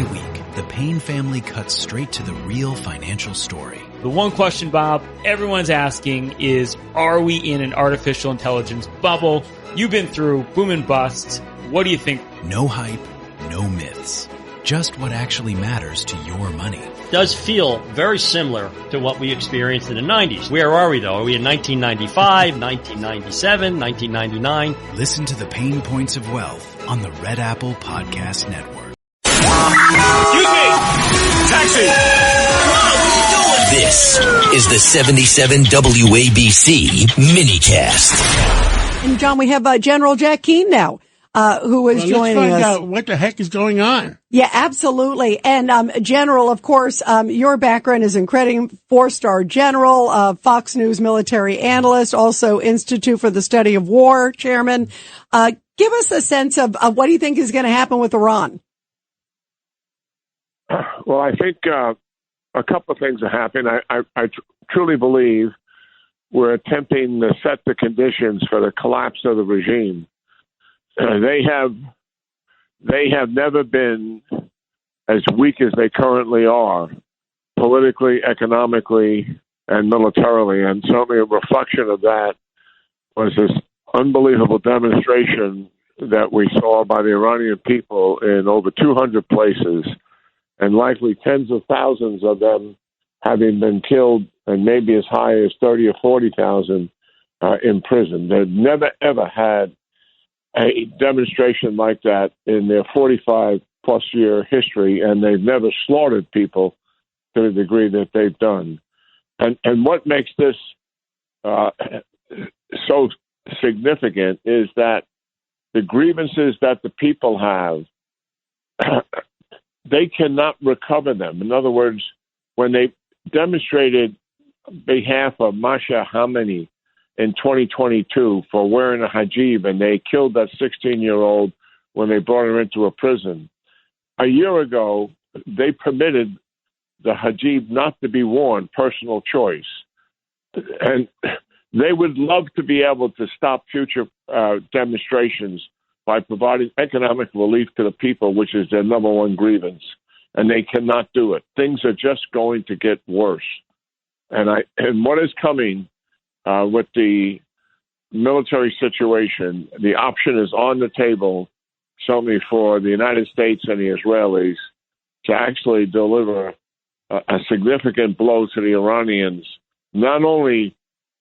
Every week, the Payne family cuts straight to the real financial story. The one question, Bob, everyone's asking is, are we in an artificial intelligence bubble? You've been through boom and bust. What do you think? No hype, no myths. Just what actually matters to your money. Does feel very similar to what we experienced in the 90s. Where are we, though? Are we in 1995, 1997, 1999? Listen to the Pain Points of Wealth on the Red Apple Podcast Network. Excuse me! Taxi! This is the 77 WABC minicast. And John, we have General Jack Keane now, who is joining us. Let's find out what the heck is going on. Yeah, absolutely. And General, of course, your background is incredible. 4-star general, Fox News military analyst, also Institute for the Study of War chairman. Give us a sense of what do you think is going to happen with Iran? Well, I think a couple of things are happening. I truly believe we're attempting to set the conditions for the collapse of the regime. They have never been as weak as they currently are, politically, economically, and militarily. And certainly a reflection of that was this unbelievable demonstration that we saw by the Iranian people in over 200 places, and likely tens of thousands of them having been killed, and maybe as high as 30 or 40,000 in prison. They've never, ever had a demonstration like that in their 45-plus year history, and they've never slaughtered people to the degree that they've done. And what makes this so significant is that the grievances that the people have, they cannot recover them. In other words, when they demonstrated on behalf of Masha Hamani in 2022 for wearing a hijab, and they killed that 16-year-old when they brought her into a prison, a year ago, they permitted the hijab not to be worn, personal choice. And they would love to be able to stop future demonstrations by providing economic relief to the people, which is their number one grievance. And they cannot do it. Things are just going to get worse. And what is coming with the military situation, the option is on the table, certainly for the United States and the Israelis, to actually deliver a significant blow to the Iranians, not only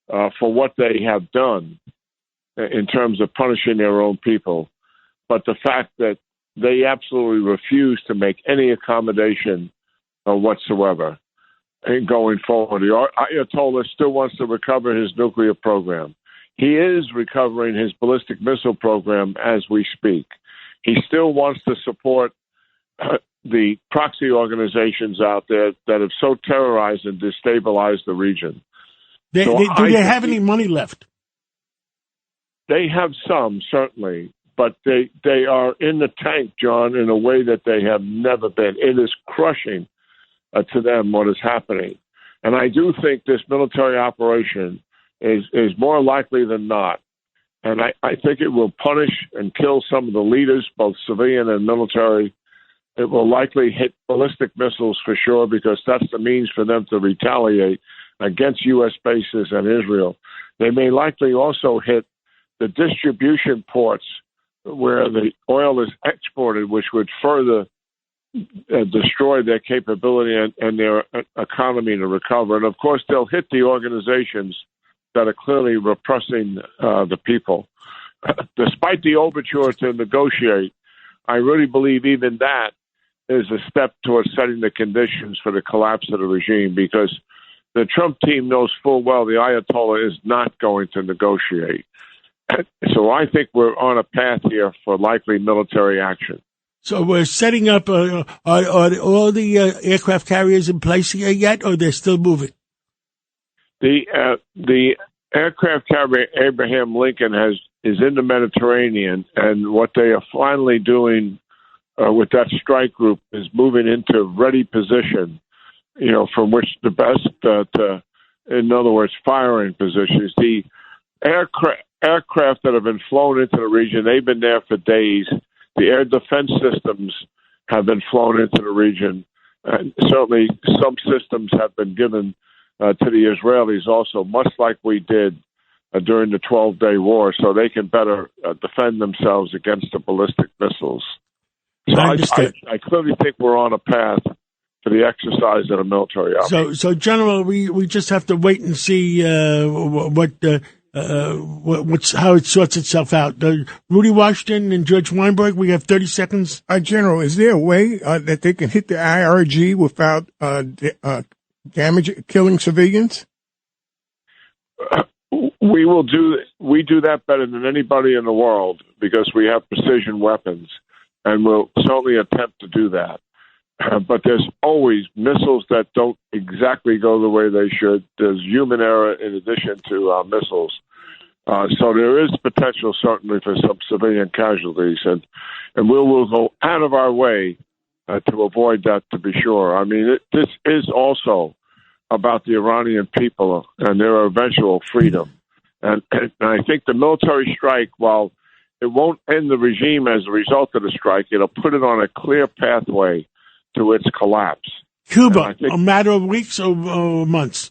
for what they have done in terms of punishing their own people, but the fact that they absolutely refuse to make any accommodation whatsoever in going forward. The Ayatollah still wants to recover his nuclear program. He is recovering his ballistic missile program as we speak. He still wants to support the proxy organizations out there that have so terrorized and destabilized the region. Do they have any money left? They have some, certainly, but they are in the tank, John, in a way that they have never been. It is crushing to them what is happening. And I do think this military operation is more likely than not. And I think it will punish and kill some of the leaders, both civilian and military. It will likely hit ballistic missiles for sure, because that's the means for them to retaliate against U.S. bases and Israel. They may likely also hit the distribution ports where the oil is exported, which would further destroy their capability and their economy to recover. And, of course, they'll hit the organizations that are clearly repressing the people. Despite the overture to negotiate, I really believe even that is a step towards setting the conditions for the collapse of the regime, because the Trump team knows full well the Ayatollah is not going to negotiate. So I think we're on a path here for likely military action. So we're setting up, are all the aircraft carriers in place here yet, or they're still moving? The aircraft carrier Abraham Lincoln is in the Mediterranean, and what they are finally doing with that strike group is moving into ready position, from which the best, in other words, firing positions. The aircraft that have been flown into the region, they've been there for days. The air defense systems have been flown into the region. And certainly some systems have been given to the Israelis also, much like we did during the 12-day war, so they can better defend themselves against the ballistic missiles. So I clearly think we're on a path for the exercise of the military option. So General, we just have to wait and see how it sorts itself out. Rudy Washington and George Weinberg, we have 30 seconds. General, is there a way that they can hit the IRG without killing civilians? We do that better than anybody in the world because we have precision weapons, and we'll certainly attempt to do that. But there's always missiles that don't exactly go the way they should. There's human error in addition to missiles. So there is potential, certainly, for some civilian casualties. And we will go out of our way to avoid that, to be sure. I mean, this is also about the Iranian people and their eventual freedom. And I think the military strike, while it won't end the regime as a result of the strike, it'll put it on a clear pathway to its collapse. Cuba, a matter of weeks or months?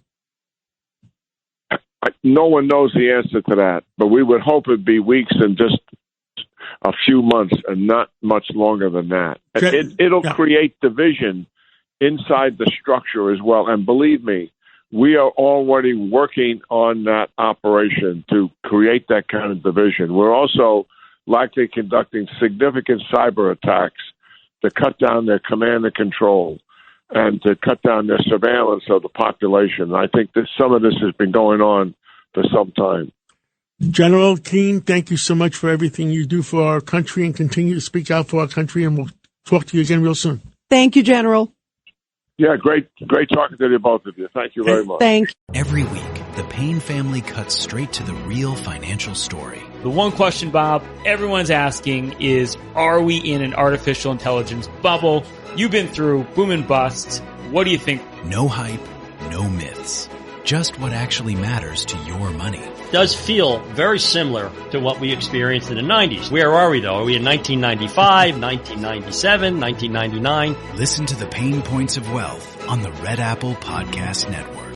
No one knows the answer to that, but we would hope it'd be weeks and just a few months and not much longer than that. It'll create division inside the structure as well. And believe me, we are already working on that operation to create that kind of division. We're also likely conducting significant cyber attacks to cut down their command and control and to cut down their surveillance of the population. I think that some of this has been going on for some time. General Keane, thank you so much for everything you do for our country and continue to speak out for our country, and we'll talk to you again real soon. Thank you, General. Yeah, great talking to you, both of you. Thank you very much. Thank you. Every week, the Payne family cuts straight to the real financial story. The one question, Bob, everyone's asking is, are we in an artificial intelligence bubble? You've been through boom and bust. What do you think? No hype, no myths. Just what actually matters to your money. Does feel very similar to what we experienced in the 90s. Where are we, though? Are we in 1995, 1997, 1999? Listen to the Pain Points of Wealth on the Red Apple Podcast Network.